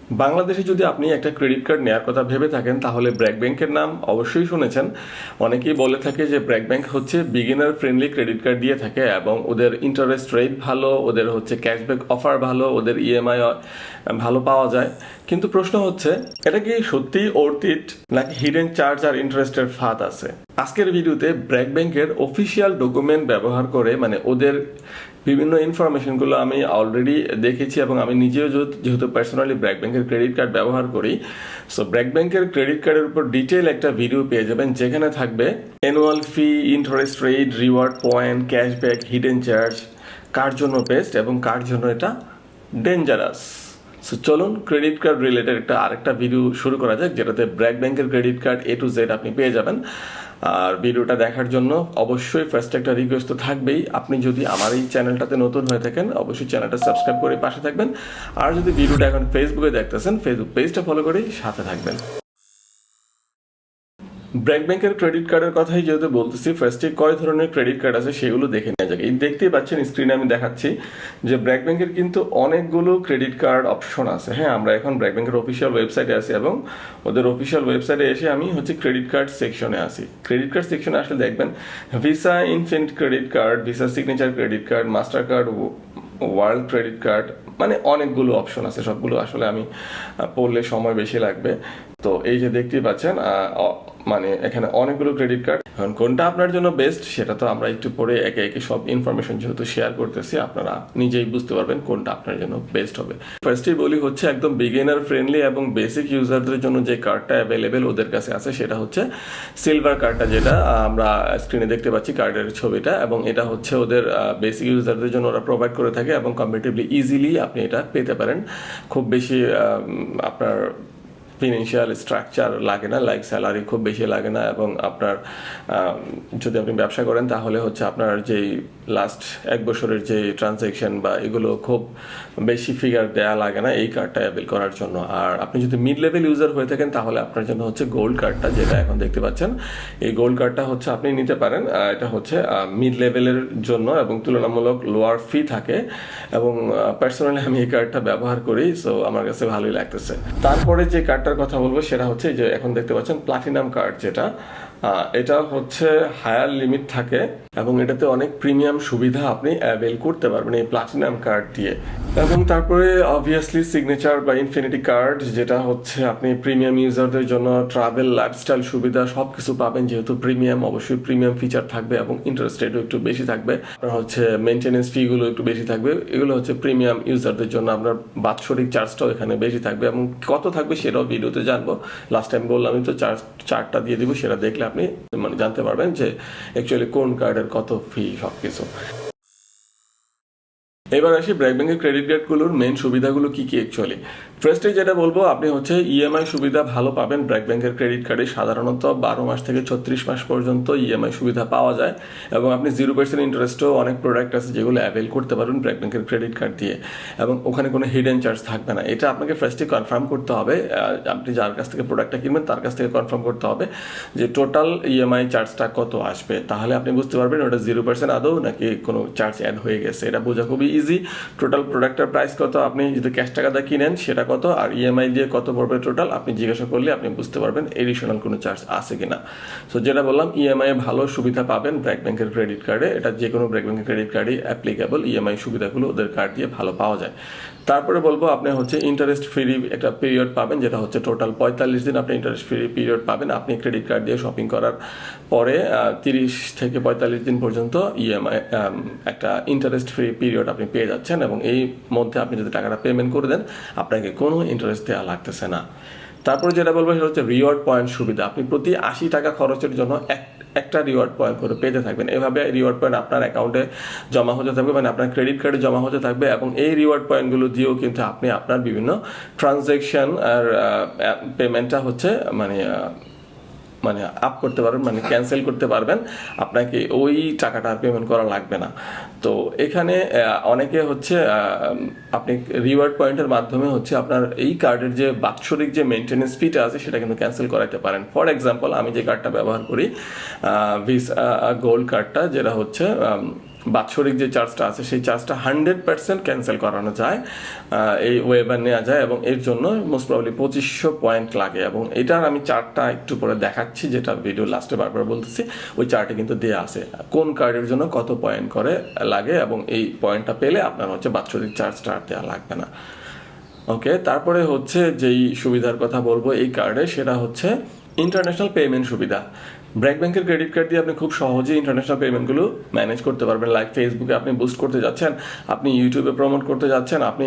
বাংলাদেশে যদি আপনি একটা ক্রেডিট কার্ড নেওয়ার কথা ভেবে থাকেন তাহলে ব্র্যাক ব্যাংকের নাম অবশ্যই শুনেছেন। অনেকেই বলে থাকে যে ব্র্যাক ব্যাংক হচ্ছে বিগিনার ফ্রেন্ডলি ক্রেডিট কার্ড দিয়ে থাকে এবং ওদের ইন্টারেস্ট রেট ভালো, ওদের হচ্ছে ক্যাশব্যাক অফার ভালো, ওদের ইএমআই ভালো পাওয়া যায়। কিন্তু প্রশ্ন হচ্ছে এটা কি সত্যিই ওর্থ ইট, নাকি হিডেন চার্জ আর ইন্টারেস্টের ফাঁদ আছে? আজকের ভিডিওতে ব্র্যাক ব্যাংকের অফিসিয়াল ডকুমেন্ট ব্যবহার করে মানে ওদের বিভিন্ন ইনফরমেশনগুলো আমি অলরেডি দেখেছি এবং আমি নিজেও যেহেতু পার্সোনালি ব্র্যাক ব্যাংকের ক্রেডিট কার্ড ব্যবহার করি, সো ব্র্যাক ব্যাংকের ক্রেডিট কার্ডের উপর ডিটেল একটা ভিডিও পেয়ে যাবেন যেখানে থাকবে annual fee, interest rate, reward point, cashback, hidden charge, কার জন্য বেস্ট এবং কার জন্য এটা ডেঞ্জারাস। সো চলুন ক্রেডিট কার্ড রিলেটেড আরেকটা ভিডিও শুরু করা যাক, যেটাতে ব্র্যাক ব্যাংকের credit card A to Z আপনি পেয়ে যাবেন। আর ভিডিওটা দেখার জন্য অবশ্যই ফার্স্ট একটা রিকোয়েস্ট তো থাকবেই, আপনি যদি আমার এই চ্যানেলটাতে নতুন হয়ে থাকেন অবশ্যই চ্যানেলটা সাবস্ক্রাইব করে পাশে থাকবেন। আর যদি ভিডিওটা এখন ফেসবুকে দেখতেছেন ফেসবুক পেজটা ফলো করে সাথে থাকবেন। ব্র্যাক ব্যাংকের ক্রেডিট কার্ডের কথাই যেহেতু বলতেছি, ফার্স্টে কয় ধরনের ক্রেডিট কার্ড আছে সেগুলো দেখে নেওয়া যাক। এই দেখতেই পাচ্ছেন স্ক্রিনে আমি দেখাচ্ছি যে ব্র্যাক ব্যাংকের কিন্তু অনেকগুলো ক্রেডিট কার্ড অপশন আছে। হ্যাঁ, আমরা এখন ব্র্যাক ব্যাংকের অফিসিয়াল ওয়েবসাইটে আছি এবং ওদের অফিসিয়াল ওয়েবসাইটে এসে আমি হচ্ছে ক্রেডিট কার্ড সেকশনে আছি। ক্রেডিট কার্ড সেকশনে আসলে দেখবেন Visa Infinite credit card, Visa Signature credit card, Mastercard, World credit card, মানে অনেকগুলো অপশন আছে। সবগুলো আসলে আমি পড়লে সময় বেশি লাগবে। তো এই যে দেখতেই পাচ্ছেন মানে এখানে অনেকগুলো ক্রেডিট কার্ড। এখন কোনটা আপনার জন্য বেস্ট সেটা তো আমরা একটু পরে একে একে সব ইনফরমেশন যেহেতু শেয়ার করতেছি আপনারা নিজেই বুঝতে পারবেন কোনটা আপনার জন্য বেস্ট হবে। ফার্স্টেই বলি হচ্ছে একদম বিগিনার ফ্রেন্ডলি এবং বেসিক ইউজারদের জন্য যে কার্ডটা অ্যাভেলেবেল ওদের কাছে আছে সেটা হচ্ছে সিলভার কার্ডটা, যেটা আমরা স্ক্রিনে দেখতে পাচ্ছি কার্ডের ছবিটা, এবং এটা হচ্ছে ওদের বেসিক ইউজারদের জন্য ওরা প্রোভাইড করে থাকে এবং কম্পারেটিভলি ইজিলি আপনি এটা পেতে পারেন। খুব বেশি আপনার ফিনান্সিয়াল স্ট্রাকচার লাগে না, লাইক স্যালারি খুব বেশি লাগে না, এবং আপনার যদি আপনি ব্যবসা করেন তাহলে হচ্ছে আপনার যেই লাস্ট এক বছরের যে ট্রানজ্যাকশন বা এগুলো খুব বেশি ফিগার দেওয়া লাগে না এই কার্ডটা অ্যাভেল করার জন্য। আর আপনি যদি মিড লেভেল ইউজার হয়ে থাকেন তাহলে আপনার জন্য হচ্ছে গোল্ড কার্ডটা, যেটা এখন দেখতে পাচ্ছেন। এই গোল্ড কার্ডটা হচ্ছে আপনি নিতে পারেন। এটা হচ্ছে মিড লেভেলের জন্য এবং তুলনামূলক লোয়ার ফি থাকে, এবং পার্সোনালি আমি এই কার্ডটা ব্যবহার করি, সো আমার কাছে ভালোই লাগতেছে। তারপরে যে কার্ডটার কথা বলবো সেটা হচ্ছে যে এখন দেখতে পাচ্ছেন প্লাটিনাম কার্ড, যেটা এটা হচ্ছে হায়ার লিমিট থাকে এবং এটাতে অনেক প্রিমিয়াম সুবিধা আপনি অ্যাভেল করতে পারবেন এই প্লাটিনাম কার্ড দিয়ে। এবং তারপরে অবভিয়াসলি সিগনেচার বা ইনফিনিটি কার্ড, যেটা হচ্ছে আপনি প্রিমিয়াম ইউজারদের জন্য ট্রাভেল, লাইফস্টাইল সুবিধা সব কিছু পাবেন। যেহেতু প্রিমিয়াম অবশ্যই প্রিমিয়াম ফিচার থাকবে এবং ইন্টারেস্ট রেটও একটু বেশি থাকবে, আপনার হচ্ছে মেনটেনেন্স ফিগুলো একটু বেশি থাকবে। এগুলো হচ্ছে প্রিমিয়াম ইউজারদের জন্য। আপনার বাৎসরিক চার্জটাও এখানে বেশি থাকবে এবং কত থাকবে সেটাও ভিডিওতে জানবো। লাস্ট টাইম বললামই তো চার্টটা দিয়ে দিব, সেটা দেখলে আপনি মানে জানতে পারবেন যে অ্যাকচুয়ালি কোন কার্ডের কত ফি সবকিছু। এবার আসি ব্র্যাক ব্যাংকের ক্রেডিট কার্ডগুলোর মেন সুবিধাগুলো কি কি অ্যাকচুয়ালি। ফার্স্টে যেটা বলবো, আপনি হচ্ছে ইএমআই সুবিধা ভালো পাবেন ব্র্যাক ব্যাংকের ক্রেডিট কার্ডে। সাধারণত 12 মাস থেকে 36 মাস পর্যন্ত ইএমআই সুবিধা পাওয়া যায় এবং আপনি 0% ইন্টারেস্টও অনেক প্রোডাক্ট আছে যেগুলো অ্যাভেল করতে পারবেন ব্র্যাক ব্যাংকের ক্রেডিট কার্ড দিয়ে, এবং ওখানে কোনো হিডেন চার্জ থাকবে না। এটা আপনাকে ফার্স্টে কনফার্ম করতে হবে। আপনি যার কাছ থেকে প্রোডাক্টটা কিনবেন তার কাছ থেকে কনফার্ম করতে হবে যে টোটাল ইএমআই চার্জটা কত আসবে, তাহলে আপনি বুঝতে পারবেন ওটা 0% আদৌ নাকি কোনো চার্জ অ্যাড হয়ে গেছে। এটা বোঝা খুবই ইজি। টোটাল প্রোডাক্টের প্রাইস কত, আপনি যদি ক্যাশ টাকা দিয়ে কিনেন সেটা কত, আর ইএমআই দিয়ে কত পড়বে টোটাল, আপনি জিজ্ঞাসা করলে আপনি বুঝতে পারবেন এডিশনাল কোনো চার্জ আছে কিনা। সো যেটা বললাম, ইএমআই ভালো সুবিধা পাবেন ব্র্যাক ব্যাংকের ক্রেডিট কার্ডে। এটা যে কোনো ব্র্যাক ব্যাংকের ক্রেডিট কার্ডে অ্যাপ্লিকেবল। ইএমআই সুবিধাগুলো ওদের কার্ড দিয়ে ভালো পাওয়া যায়। তারপরে বলবো আপনি হচ্ছে ইন্টারেস্ট ফ্রি একটা পিরিয়ড পাবেন, যেটা হচ্ছে টোটাল 45 দিন আপনি ইন্টারেস্ট ফ্রি পিরিয়ড পাবেন। আপনি ক্রেডিট কার্ড দিয়ে শপিং করার পরে 30 থেকে 45 দিন পর্যন্ত ইএমআই একটা ইন্টারেস্ট ফ্রি পিরিয়ড আপনি পেয়ে যাচ্ছেন, এবং এই মধ্যে আপনি যদি টাকাটা পেমেন্ট করে দেন আপনাকে কোনো ইন্টারেস্ট দেওয়া লাগতেছে না। তারপরে যেটা বলবো সেটা হচ্ছে রিওয়ার্ড পয়েন্ট সুবিধা। আপনি প্রতি 80 টাকা খরচের জন্য একটা রিওয়ার্ড পয়েন্ট করে পেতে থাকবেন। এভাবে রিওয়ার্ড পয়েন্ট আপনার অ্যাকাউন্টে জমা হতে থাকবে, মানে আপনার ক্রেডিট কার্ডে জমা হতে থাকবে, এবং এই রিওয়ার্ড পয়েন্টগুলো দিয়েও কিন্তু আপনি আপনার বিভিন্ন ট্রানজ্যাকশন আর পেমেন্টটা হচ্ছে মানে আপ করতে পারবেন, মানে ক্যান্সেল করতে পারবেন। আপনাকে ওই টাকাটা পেমেন্ট করা লাগবে না। তো এখানে অনেকে হচ্ছে আপনি রিওয়ার্ড পয়েন্টের মাধ্যমে হচ্ছে আপনার এই কার্ডের যে বাৎসরিক যে মেনটেনেন্স ফিটা আছে সেটা কিন্তু ক্যান্সেল করাতে পারেন। ফর এক্সাম্পল, আমি যে কার্ডটা ব্যবহার করি ভিসা গোল্ড কার্ডটা, যেটা হচ্ছে বাৎসরিক যে চার্জটা আছে সেই চার্জটা 100% ক্যান্সেল করানো যায়, এই ওয়েবার নেওয়া যায়, এবং এর জন্য মোস্ট প্রবাবলি 2500 পয়েন্ট লাগে। এবং এটার আমি চার্টটা একটু পরে দেখাচ্ছি, যেটা ভিডিও লাস্টে বারবার বলতেছি, ওই চার্টে কিন্তু দেওয়া আছে কোন কার্ডের জন্য কত পয়েন্ট করে লাগে, এবং এই পয়েন্টটা পেলে আপনার হচ্ছে বাৎসরিক চার্জটা আর দেওয়া লাগবে না। ওকে, তারপরে হচ্ছে যেই সুবিধার কথা বলবো এই কার্ডে, সেটা হচ্ছে ইন্টারন্যাশনাল পেমেন্ট সুবিধা। ব্র্যাক ব্যাংকের ক্রেডিট কার্ড দিয়ে আপনি খুব সহজেই ইন্টারন্যাশনাল পেমেন্টগুলো ম্যানেজ করতে পারবেন। লাইক ফেসবুকে আপনি বুস্ট করতে যাচ্ছেন, আপনি ইউটিউবে প্রমোট করতে যাচ্ছেন, আপনি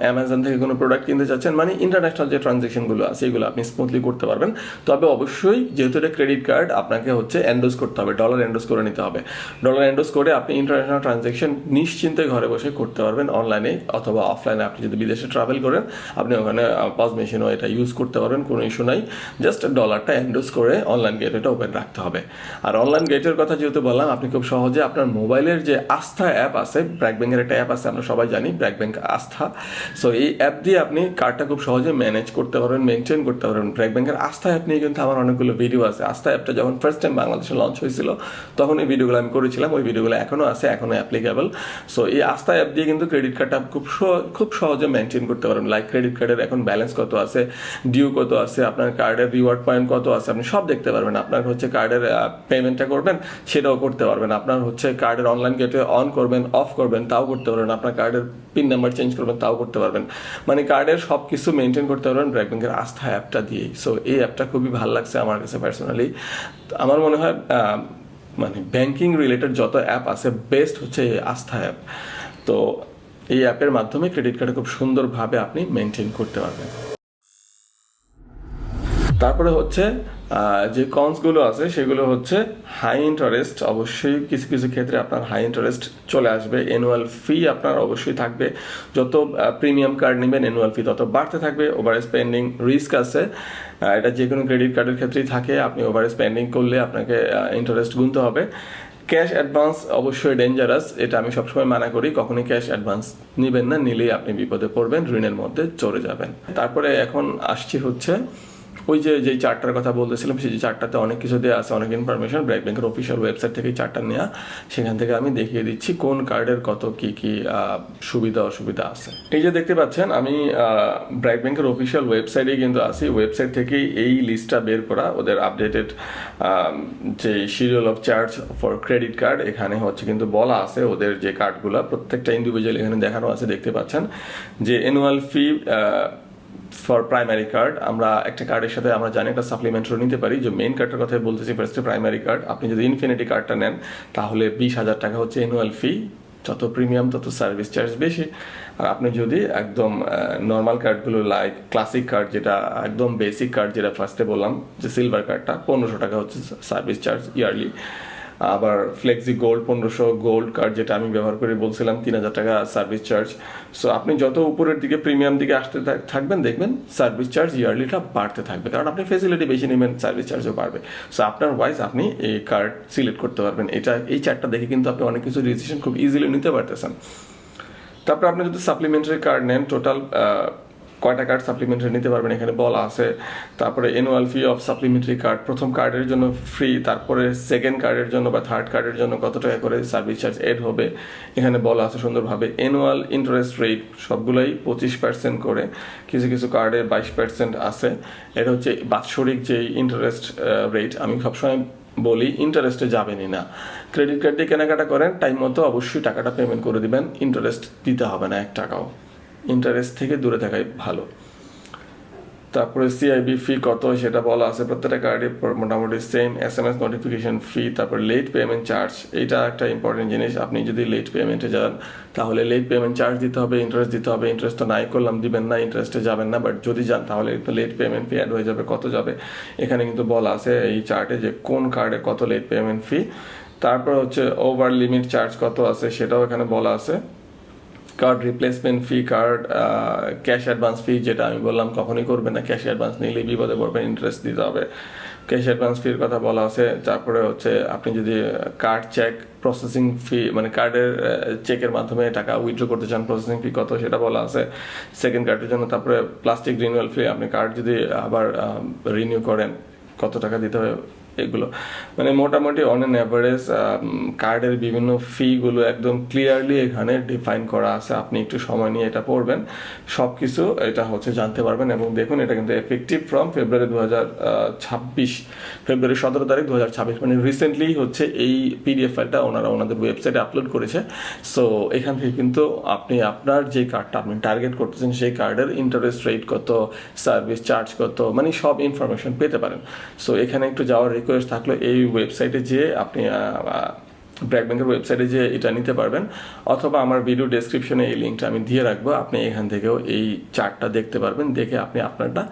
অ্যামাজন থেকে কোনো প্রোডাক্ট কিনতে যাচ্ছেন, মানে ইন্টারন্যাশনাল যে ট্রানজ্যাকশনগুলো আছে এগুলো আপনি স্মুথলি করতে পারবেন। তবে অবশ্যই যেহেতু এটা ক্রেডিট কার্ড, আপনাকে হচ্ছে এন্ডোজ করতে হবে, ডলার এন্ডোজ করে নিতে হবে। ডলার এন্ডোজ করে আপনি ইন্টারন্যাশনাল ট্রানজ্যাকশন নিশ্চিন্তে ঘরে বসে করতে পারবেন, অনলাইনে অথবা অফলাইনে। আপনি যদি বিদেশে ট্রাভেল করেন, আপনি ওখানে পজ মেশিনও এটা ইউজ করতে পারবেন, কোনো ইস্যু নাই। জাস্ট ডলারটা এন্ডোজ করে অনলাইন গেটওয়েটা ওপেন রাখতে হবে। আর অনলাইন গেটের কথা যেহেতু বললাম, আপনি খুব সহজে আপনার মোবাইলের যে আস্থা অ্যাপ আছে, ব্র্যাক ব্যাংকের একটা অ্যাপ আছে, আমরা সবাই জানি ব্র্যাক ব্যাংক আস্থা। সো এই অ্যাপ দিয়ে আপনি কার্ডটা খুব সহজে ম্যানেজ করতে পারবেন, মেনটেন করতে পারবেন। ব্র্যাক ব্যাংকের আস্থা অ্যাপ নিয়ে কিন্তু আমার অনেকগুলো ভিডিও আছে। আস্থা অ্যাপটা যখন ফার্স্ট টাইম বাংলাদেশে লঞ্চ হয়েছিল, তখন এই ভিডিওগুলো আমি করেছিলাম, ওই ভিডিওগুলো এখনও আছে, এখনও অ্যাপ্লিকেবল। সো এই আস্থা অ্যাপ দিয়ে কিন্তু ক্রেডিট কার্ডটা খুব সহজে মেনটেন করতে পারবেন। লাইক ক্রেডিট কার্ডের এখন ব্যালেন্স কত আছে, ডিউ কত আছে, আপনার কার্ডের রিওয়ার্ড পয়েন্ট কত আছে, আপনি সব দেখতে পারবেন। আপনার হচ্ছে কার্ডের পেমেন্টটা করবেন, সেটাও করতে পারবেন। আপনার হচ্ছে কার্ডের অনলাইন গেটওয়ে অন করবেন, অফ করবেন, তাও করতে পারবেন। আপনার কার্ডের পিন নাম্বার চেঞ্জ করবেন, তাও করতে পারবেন। মানে কার্ডের সব কিছু মেনটেন করতে পারবেন ব্র্যাক ব্যাংকের আস্থা অ্যাপটা দিয়েই। সো এই অ্যাপটা খুবই ভালো লাগছে আমার কাছে পার্সোনালি। আমার মনে হয় মানে ব্যাংকিং রিলেটেড যত অ্যাপ আছে, বেস্ট হচ্ছে এই আস্থা অ্যাপ। তো এই অ্যাপের মাধ্যমে ক্রেডিট কার্ডে খুব সুন্দরভাবে আপনি মেনটেন করতে পারবেন। তারপরে হচ্ছে যে কনসগুলো আছে সেগুলো হচ্ছে হাই ইন্টারেস্ট। অবশ্যই কিছু কিছু ক্ষেত্রে আপনার হাই ইন্টারেস্ট চলে আসবে। অ্যানুয়াল ফি আপনার অবশ্যই থাকবে। যত প্রিমিয়াম কার্ড নেবেন অ্যানুয়াল ফি তত বাড়তে থাকবে। ওভার স্পেন্ডিং রিস্ক আছে, এটা যে কোনো ক্রেডিট কার্ডের ক্ষেত্রেই থাকে। আপনি ওভার স্পেন্ডিং করলে আপনাকে ইন্টারেস্ট গুনতে হবে। ক্যাশ অ্যাডভান্স অবশ্যই ডেঞ্জারাস, এটা আমি সবসময় মানা করি। কখনই ক্যাশ অ্যাডভান্স নেবেন না, নিলেই আপনি বিপদে পড়বেন, ঋণের মধ্যে চলে যাবেন। তারপরে এখন আসছি হচ্ছে ওই যে চার্টটার কথা বলতেছিলাম, সেই চার্টটাতে অনেক কিছু দেওয়া আছে, অনেক ইনফরমেশন। ব্র্যাক ব্যাংকের অফিসিয়াল ওয়েবসাইট থেকে চার্টটা নেওয়া, সেখান থেকে আমি দেখিয়ে দিচ্ছি কোন কার্ডের কত কি কি সুবিধা অসুবিধা আছে। এই যে দেখতে পাচ্ছেন, আমি ব্র্যাক ব্যাংকের অফিসিয়াল ওয়েবসাইটে কিন্তু আছি। ওয়েবসাইট থেকেই এই লিস্টটা বের করা, ওদের আপডেটেড যে schedule of charge for credit card, এখানে হচ্ছে কিন্তু বলা আছে ওদের যে কার্ডগুলো প্রত্যেকটা ইন্ডিভিজুয়াল এখানে দেখানো আছে। দেখতে পাচ্ছেন যে annual fee for primary card, আমরা একটা কার্ডের সাথে আমরা জানি একটা সাপ্লিমেন্টারি নিতে পারি। যে মেইন কার্ডের কথাই বলতেছি, ফার্স্টে প্রাইমারি কার্ড। আপনি যদি ইনফিনিটি কার্ডটা নেন তাহলে 20,000 টাকা হচ্ছে অ্যানুয়াল ফি। যত প্রিমিয়াম তত সার্ভিস চার্জ বেশি। আর আপনি যদি একদম নর্মাল কার্ডগুলো লাইক ক্লাসিক কার্ড, যেটা একদম বেসিক কার্ড, যেটা ফার্স্টে বললাম যে সিলভার কার্ডটা, 1500 টাকা হচ্ছে সার্ভিস চার্জ ইয়ারলি। আবার ফ্লেক্সি গোল্ড 1500, গোল্ড কার্ড যেটা আমি ব্যবহার করে বলছিলাম 3000 টাকা সার্ভিস চার্জ। সো আপনি যত উপরের দিকে প্রিমিয়াম দিকে আসতে থাকবেন, দেখবেন সার্ভিস চার্জ ইয়ারলিটা বাড়তে থাকবে, কারণ আপনি ফেসিলিটি বেশি নেবেন, সার্ভিস চার্জও বাড়বে। সো আপনার ওয়াইজ আপনি এই কার্ড সিলেক্ট করতে পারবেন। এই চার্টটা দেখে কিন্তু আপনি অনেক কিছু ডিসিশন খুব ইজিলি নিতে পারতেছেন। তারপর আপনি যদি সাপ্লিমেন্টারি কার্ড নেন, টোটাল কয়টা কার্ড সাপ্লিমেন্টারি নিতে পারবেন এখানে বলা আছে। তারপরে annual fee of supplementary card, প্রথম কার্ডের জন্য ফ্রি, তারপরে সেকেন্ড কার্ডের জন্য বা থার্ড কার্ডের জন্য কত টাকা করে সার্ভিস চার্জ এড হবে এখানে বলা আছে সুন্দরভাবে। অ্যানুয়াল ইন্টারেস্ট রেট সবগুলোই 25% করে, কিছু কিছু কার্ডে 22% আছে। এটা হচ্ছে বাৎসরিক যে ইন্টারেস্ট রেট। আমি সবসময় বলি ইন্টারেস্টে যাবেনই না। ক্রেডিট কার্ড দিয়ে কেনাকাটা করেন, টাইম মতো অবশ্যই টাকাটা পেমেন্ট করে দিবেন, ইন্টারেস্ট দিতে হবে না 1 টাকাও। ইন্টারেস্ট থেকে দূরে থাকাই ভালো। তারপরে সিআইবি ফি কত সেটা বলা আছে, প্রত্যেকটা কার্ডে মোটামুটি সেম। SMS নোটিফিকেশন ফি, তারপর লেট পেমেন্ট চার্জ, এইটা একটা ইম্পর্টেন্ট জিনিস। আপনি যদি লেট পেমেন্টে যান তাহলে লেট পেমেন্ট চার্জ দিতে হবে, ইন্টারেস্ট দিতে হবে। ইন্টারেস্ট তো নাই করলাম, দিবেন না, ইন্টারেস্টে যাবেন না। বাট যদি যান তাহলে লেট পেমেন্ট ফি অ্যাড হয়ে যাবে, কত যাবে এখানে কিন্তু বলা আছে এই চার্টে যে কোন কার্ডে কত লেট পেমেন্ট ফি। তারপর হচ্ছে ওভার লিমিট চার্জ কত আছে সেটাও এখানে বলা আছে। কার্ড রিপ্লেসমেন্ট ফি, কার্ড ক্যাশ অ্যাডভান্স ফি, যেটা আমি বললাম কখনই করবেন না, ক্যাশ অ্যাডভান্স নিলেই বিপদে পড়বেন, ইন্টারেস্ট দিতে হবে। ক্যাশ অ্যাডভান্স ফির কথা বলা আছে। তারপরে হচ্ছে আপনি যদি কার্ড চেক প্রসেসিং ফি, মানে কার্ডের চেকের মাধ্যমে টাকা উইথড্র করতে চান, প্রসেসিং ফি কত সেটা বলা আছে সেকেন্ড কার্ডের জন্য। তারপরে প্লাস্টিক রিনিউয়াল ফি, আপনি কার্ড যদি আবার রিনিউ করেন কত টাকা দিতে হবে এগুলো মানে মোটামুটি অন অ্যান অ্যাভারেজ কার্ডের বিভিন্ন ফিগুলো একদম ক্লিয়ারলি এখানে ডিফাইন করা আছে। আপনি একটু সময় নিয়ে এটা পড়বেন, সব কিছু এটা হচ্ছে জানতে পারবেন। এবং দেখুন এটা কিন্তু এফেক্টিভ ফ্রম ফেব্রুয়ারি 2026, ফেব্রুয়ারি 17 তারিখ 2026, মানে রিসেন্টলি হচ্ছে এই পিডিএফ ফাইলটা ওনারা ওনাদের ওয়েবসাইটে আপলোড করেছে। সো এখান থেকে কিন্তু আপনি আপনার যে কার্ডটা আপনি টার্গেট করতেছেন সেই কার্ডের ইন্টারেস্ট রেট কত, সার্ভিস চার্জ কত, মানে সব ইনফরমেশন পেতে পারেন। সো এখানে একটু যাওয়ার রিকোয়েস্ট থাকলো, এই ওয়েবসাইটে যেয়ে আপনি ব্র্যাক ব্যাংকের ওয়েবসাইটে যে এটা নিতে পারবেন, অথবা আমার ভিডিও ডেসক্রিপশনে এই লিঙ্কটা আমি দিয়ে রাখবো, আপনি এখান থেকেও এই চার্টটা দেখতে পারবেন, দেখে আপনি আপনারটা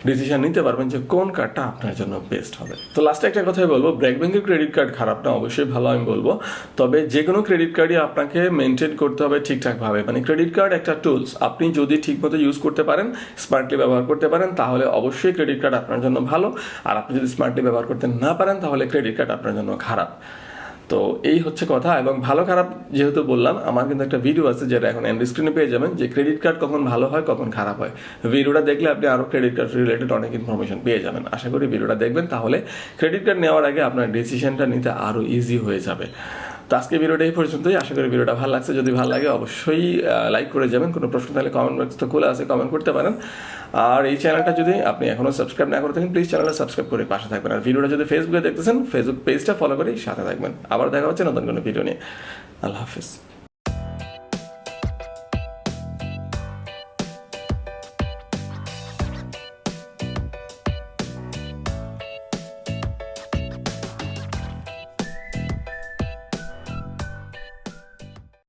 ডিসিশন নিতে পারবেন যে কোন কার্ডটা আপনার জন্য বেস্ট হবে। তো লাস্টে একটা কথাই বলবো, ব্র্যাক ব্যাংকের ক্রেডিট কার্ড খারাপ না, অবশ্যই ভালো আমি বলবো, তবে যে কোনো ক্রেডিট কার্ডই আপনাকে মেনটেন করতে হবে ঠিকঠাকভাবে। মানে ক্রেডিট কার্ড একটা টুলস, আপনি যদি ঠিকমতো ইউজ করতে পারেন, স্মার্টলি ব্যবহার করতে পারেন, তাহলে অবশ্যই ক্রেডিট কার্ড আপনার জন্য ভালো। আর আপনি যদি স্মার্টলি ব্যবহার করতে না পারেন, তাহলে ক্রেডিট কার্ড আপনার জন্য খারাপ। তো এই হচ্ছে কথা। এবং ভালো খারাপ যেহেতু বললাম, আমার কিন্তু একটা ভিডিও আছে যেটা এখন এন্ড স্ক্রিনে পেয়ে যাবেন, যে ক্রেডিট কার্ড কখন ভালো হয় কখন খারাপ হয়। ভিডিওটা দেখলে আপনি আরও ক্রেডিট কার্ড রিলেটেড অনেক ইনফরমেশন পেয়ে যাবেন। আশা করি ভিডিওটা দেখবেন, তাহলে ক্রেডিট কার্ড নেওয়ার আগে আপনার ডিসিশনটা নিতে আরও ইজি হয়ে যাবে। তো আজকে ভিডিওটা এই পর্যন্তই। আশা করি ভিডিওটা ভালো লাগছে। যদি ভালো লাগে অবশ্যই লাইক করে যাবেন। কোনো প্রশ্ন থাকলে কমেন্ট বক্স তো খোলা আছে, কমেন্ট করতে পারেন। আর এই চ্যানেলটা যদি আপনি এখনও সাবস্ক্রাইব না করে থাকেন, প্লিজ চ্যানেলটা সাবস্ক্রাইব করে পাশে থাকবেন। আর ভিডিওটা যদি ফেসবুকে দেখতেছেন, ফেসবুক পেজটা ফলো করেই সাথে থাকবেন। আবার দেখা হচ্ছে নতুন কোনো ভিডিও নিয়ে। আল্লাহ হাফিজ।